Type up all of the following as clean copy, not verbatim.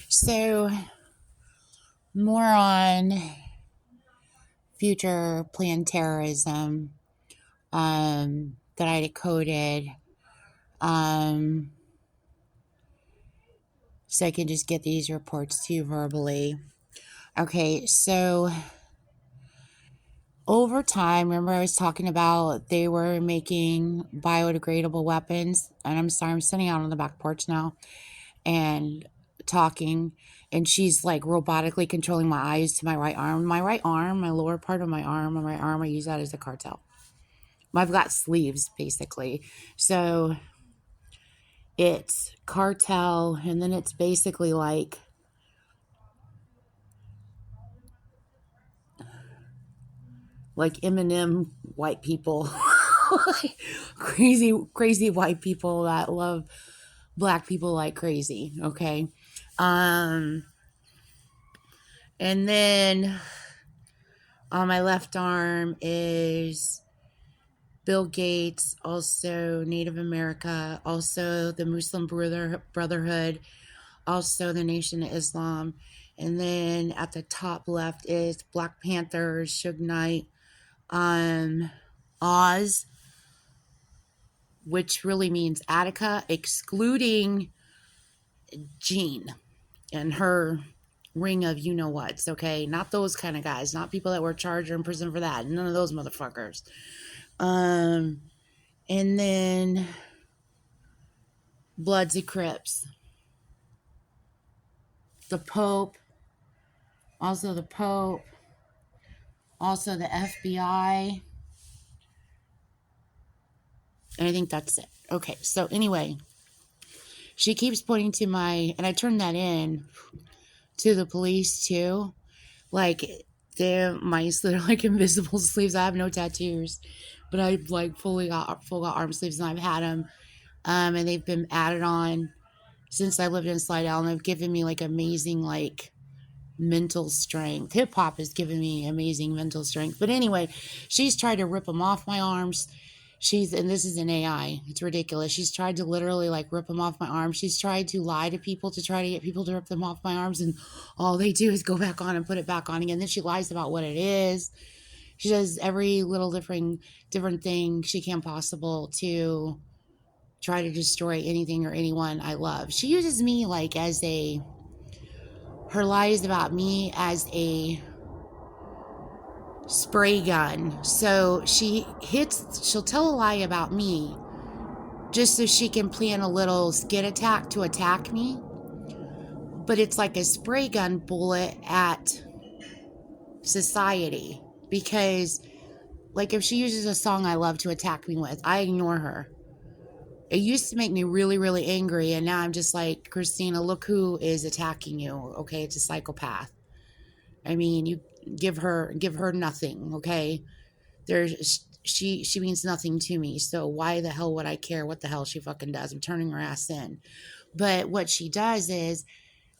So, more on future planned terrorism that I decoded um, so I can just get these reports to you verbally. Okay, so over time, remember I was talking about they were making biodegradable weapons, and I'm sorry, I'm sitting out on the back porch now and talking, and she's like robotically controlling my eyes to my right arm. My right arm, my lower part of my right arm, I use that as a cartel. I've got sleeves basically. So it's cartel, and then it's basically like Eminem white people. Crazy white people that love black people like crazy. Okay. Um and then on my left arm is Bill Gates, also Native America, also the Muslim Brotherhood, also the Nation of Islam. And then at the top left is Black Panthers, Suge Knight, Oz, which really means Attica, excluding Jean and her ring of you know what's, okay? Not those kind of guys, not people that were charged or in prison for that. None of those motherfuckers. And then Bloods and Crips. The Pope, also the Pope, also the FBI. And I think that's it. Okay, so anyway, she keeps pointing to and I turned that in to the police too. Like, they're like invisible sleeves. I have no tattoos, but I've like full got arm sleeves, and I've had them. And they've been added on since I lived in Slidell, and they've given me like amazing like mental strength. Hip hop has given me amazing mental strength. But anyway, she's tried to rip them off my arms. And this is an AI. It's ridiculous. She's tried to literally like rip them off my arms. She's tried to lie to people to try to get people to rip them off my arms. And all they do is go back on and put it back on again. Then she lies about what it is. She does every little different thing she can possible to try to destroy anything or anyone I love. She uses me like her lies about me as a spray gun. So she'll tell a lie about me just so she can plan a little skid attack to attack me. But it's like a spray gun bullet at society. Because, like, if she uses a song I love to attack me with, I ignore her. It used to make me really, really angry. And now I'm just like, Christina, look who is attacking you. Okay, it's a psychopath. I mean, you give her nothing, okay? She means nothing to me. So why the hell would I care what the hell she fucking does? I'm turning her ass in. But what she does is,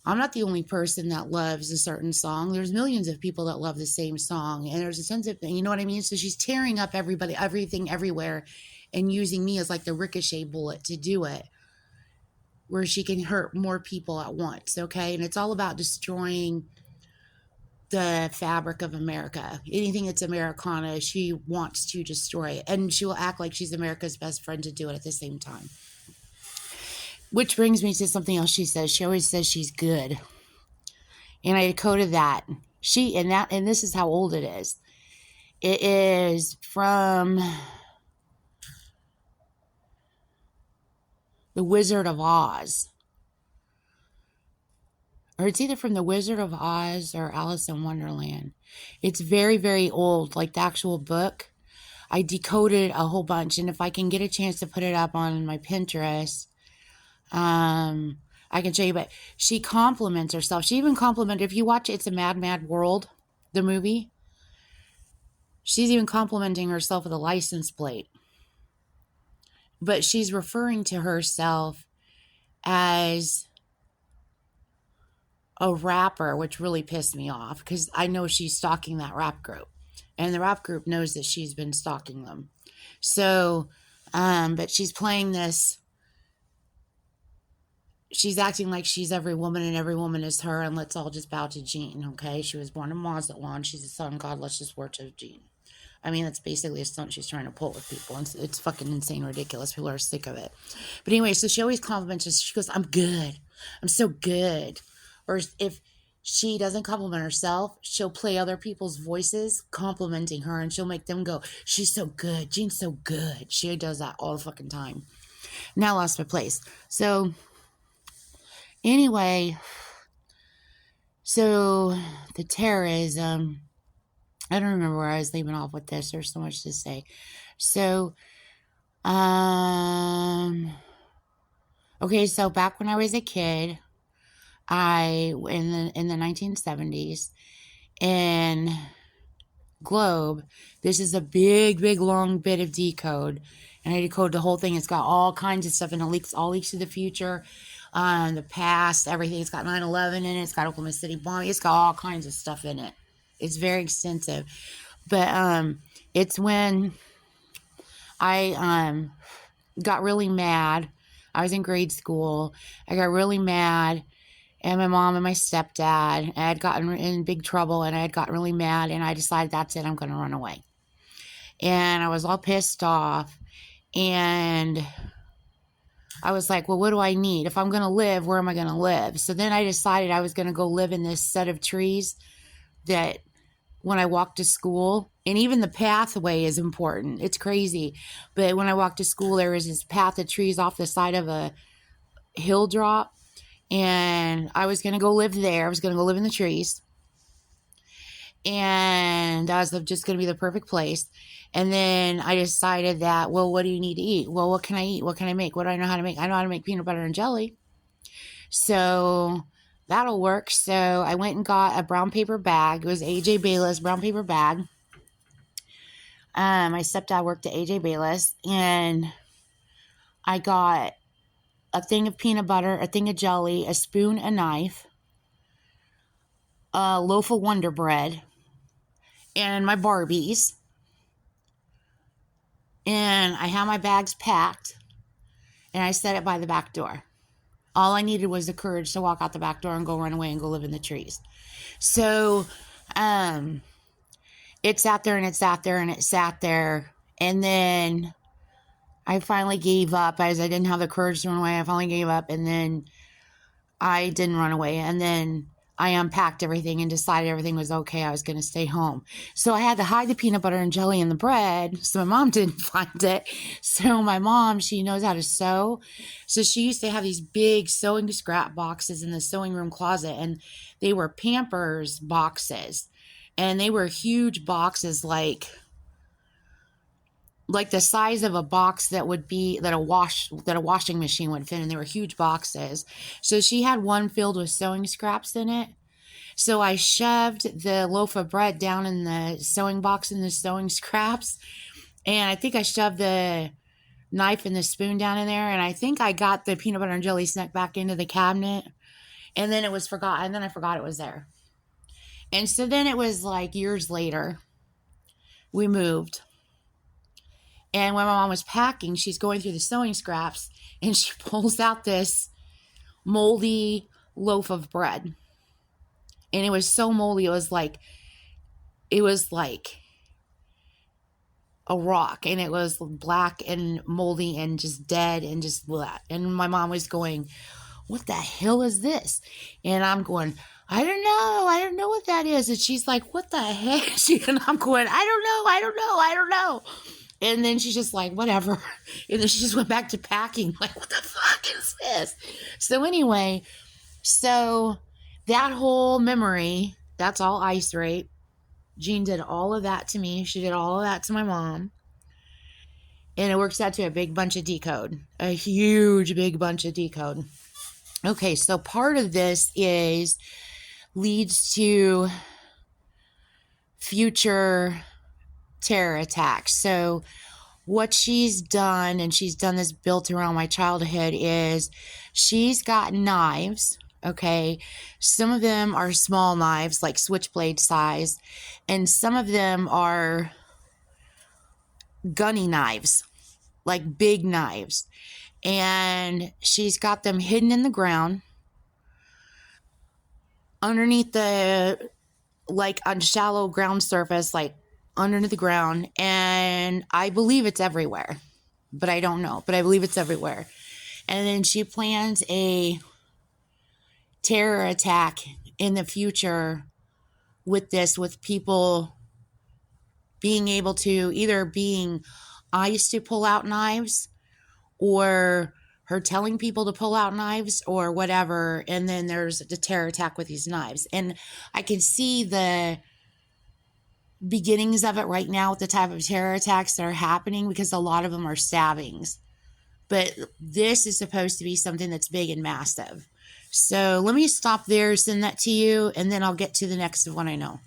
I'm not the only person that loves a certain song. There's millions of people that love the same song, and there's a sense of, you know what I mean? So she's tearing up everybody, everything, everywhere, and using me as like the ricochet bullet to do it, where she can hurt more people at once, okay? And it's all about destroying the fabric of America. Anything that's Americana, she wants to destroy it. And she will act like she's America's best friend to do it at the same time. Which brings me to something else she says. She always says she's good. And I decoded that. And this is how old it is. It is from The Wizard of Oz. Or it's either from The Wizard of Oz or Alice in Wonderland. It's very, very old, like the actual book. I decoded a whole bunch, and if I can get a chance to put it up on my Pinterest, I can show you. But she compliments herself. She even complimented, if you watch It's a Mad, Mad World, the movie, she's even complimenting herself with a license plate. But she's referring to herself as a rapper, which really pissed me off because I know she's stalking that rap group. And the rap group knows that she's been stalking them. So, but she's playing this she's acting like she's every woman and every woman is her, and let's all just bow to Jean, okay? She was born in Mazatlan. She's a son of God. Let's just worship Jean. I mean, that's basically a stunt she's trying to pull with people. It's fucking insane, ridiculous. People are sick of it. But anyway, so she always compliments us. She goes, I'm good. I'm so good. Or if she doesn't compliment herself, she'll play other people's voices complimenting her, and she'll make them go, she's so good. Jean's so good. She does that all the fucking time. Now I lost my place. So anyway, so the terrorism, I don't remember where I was leaving off with this. There's so much to say. So, okay, so back when I was a kid, in the 1970s, in Globe, this is a big, big, long bit of decode, and I decode the whole thing. It's got all kinds of stuff, and all leaks to the future, the past, everything. It's got 9/11 in it. It's got Oklahoma City bombing. It's got all kinds of stuff in it. It's very extensive, but it's when I got really mad. I was in grade school. I got really mad, and my mom and my stepdad, I had gotten in big trouble, and I had gotten really mad, and I decided, that's it, I'm going to run away. And I was all pissed off, and I was like, well, what do I need? If I'm going to live, where am I going to live? So then I decided I was going to go live in this set of trees that when I walked to school, and even the pathway is important. It's crazy. But when I walked to school, there was this path of trees off the side of a hill drop, and I was going to go live there. I was going to go live in the trees, and that was just going to be the perfect place. And then I decided that, well, what do you need to eat? Well, what can I eat? What can I make? What do I know how to make? I know how to make peanut butter and jelly. So that'll work. So I went and got a brown paper bag. It was AJ Bayless brown paper bag. My stepdad worked at AJ Bayless, and I got a thing of peanut butter, a thing of jelly, a spoon, a knife, a loaf of Wonder Bread, and my Barbies. And I had my bags packed, and I set it by the back door. All I needed was the courage to walk out the back door and go run away and go live in the trees. So, it sat there, and it sat there, and it sat there. And then I finally gave up, as I didn't have the courage to run away. I finally gave up, and then I didn't run away. And then I unpacked everything and decided everything was okay. I was going to stay home. So I had to hide the peanut butter and jelly in the bread, so my mom didn't find it. So my mom, she knows how to sew. So she used to have these big sewing scrap boxes in the sewing room closet, and they were Pampers boxes. And they were huge boxes, like the size of a box that a washing machine would fit in. They were huge boxes. So she had one filled with sewing scraps in it. So I shoved the loaf of bread down in the sewing box in the sewing scraps. And I think I shoved the knife and the spoon down in there. And I think I got the peanut butter and jelly snuck back into the cabinet. And then it was forgotten. And then I forgot it was there. And so then it was like years later, we moved. And when my mom was packing, she's going through the sewing scraps, and she pulls out this moldy loaf of bread. And it was so moldy, it was like a rock, and it was black and moldy and just dead and just blah. And my mom was going, what the hell is this? And I'm going, I don't know what that is. And she's like, what the heck? And I'm going, I don't know. And then she's just like, whatever. And then she just went back to packing. Like, what the fuck is this? So anyway, that whole memory, that's all ice rape. Jean did all of that to me. She did all of that to my mom. And it works out to a big bunch of decode. A huge, big bunch of decode. Okay, so part of this leads to future terror attacks. So what she's done, and she's done this built around my childhood, is she's got knives. Okay, some of them are small knives, like switchblade size, and some of them are gunny knives, like big knives. And she's got them hidden in the ground underneath the, like on shallow ground surface, like underneath the ground. And I believe it's everywhere, but I don't know. But I believe it's everywhere. And then she plans a terror attack in the future with this, with people being able to either being iced to pull out knives, or her telling people to pull out knives or whatever. And then there's the terror attack with these knives. And I can see the beginnings of it right now with the type of terror attacks that are happening, because a lot of them are stabbings. But this is supposed to be something that's big and massive. So let me stop there, send that to you, and then I'll get to the next one I know.